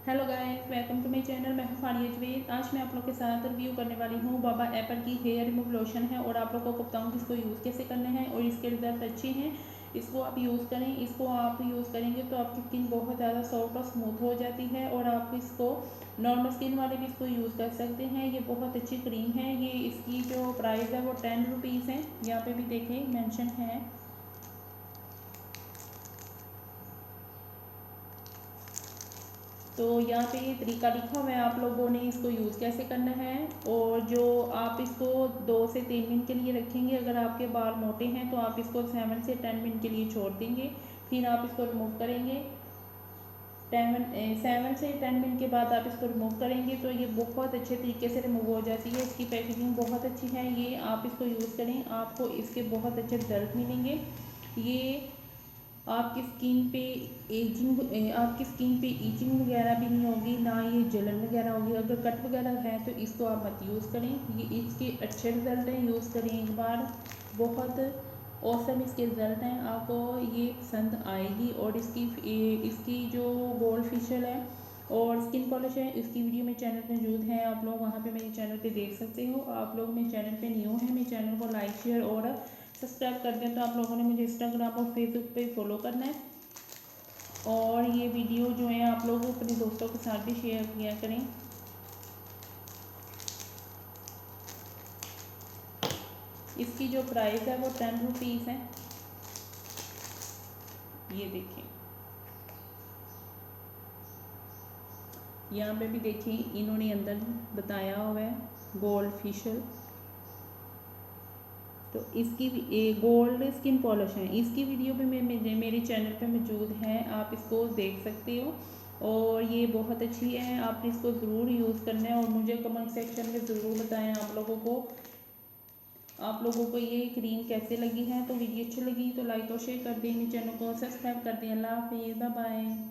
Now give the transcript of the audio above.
Hello guys, welcome to my channel. मैं हूं फारिया जवेद। आज मैं आप लोग के साथ रिव्यू करने वाली हूं बाबा एप्पल की हेयर रिमूव लोशन है और आप लोगों को बताऊं कि इसको यूज़ कैसे करना है और इसके रिजल्ट अच्छे हैं। इसको आप यूज़ करें। इसको आप यूज़ करेंगे तो आपकी स्किन बहुत ज़्यादा सॉफ्ट और स्मूथ हो जाती है और आप इसको नॉर्मल स्किन वाले भी इसको यूज़ कर सकते हैं। ये बहुत अच्छी क्रीम है। ये इसकी जो प्राइस है वो 10 रुपीज़ है। यहाँ पे भी देखें मेंशन है। तो यहाँ पे ये तरीका लिखा हुआ है आप लोगों ने इसको यूज़ कैसे करना है। और जो आप इसको 2 से 3 मिनट के लिए रखेंगे। अगर आपके बाल मोटे हैं तो आप इसको 7 से 10 मिनट के लिए छोड़ देंगे। फिर आप इसको रिमूव करेंगे। 7 से 10 मिनट के बाद आप इसको रिमूव करेंगे तो ये बहुत अच्छे तरीके से रिमूव हो जाती है। इसकी पैकेजिंग बहुत अच्छी है। ये आप इसको यूज़ करें, आपको इसके बहुत अच्छे रिजल्ट मिलेंगे। ये आपकी स्किन पे आपकी स्किन पे ईचिंग वगैरह भी नहीं होगी, ना ये जलन वगैरह होगी। अगर कट वगैरह है तो इसको आप मत यूज़ करें। ये इसके अच्छे रिजल्ट हैं, यूज़ करें एक बार। बहुत औसम इसके रिजल्ट हैं, आपको ये पसंद आएगी। और इसकी जो गोल्ड फेशियल है और स्किन पॉलिश है, इसकी वीडियो मेरे चैनल पे मौजूद है। आप लोग वहाँ पे मेरे चैनल पे देख सकते हो। आप लोग मेरे चैनल पे न्यू हैं, मेरे चैनल को लाइक शेयर और सब्सक्राइब कर दें। तो आप लोगों ने मुझे इंस्टाग्राम और फेसबुक पे फॉलो करना है। और ये वीडियो जो है आप लोग अपने दोस्तों के साथ भी शेयर किया करें। इसकी जो प्राइस है वो 10 रुपीज़ है। ये देखिए, यहाँ पे भी देखिए इन्होंने अंदर बताया हुआ है गोल्ड फेशियल। तो इसकी गोल्ड स्किन पॉलिश है। इसकी वीडियो भी मेरे चैनल पे मौजूद है, आप इसको देख सकते हो। और ये बहुत अच्छी है, आपने इसको ज़रूर यूज़ करना है और मुझे कमेंट सेक्शन में ज़रूर बताएं आप लोगों को ये क्रीम कैसे लगी है। तो वीडियो अच्छी लगी तो लाइक और शेयर कर दें, चैनल को सब्सक्राइब कर दें। अल्लाह हाफिज़, बाय बाय।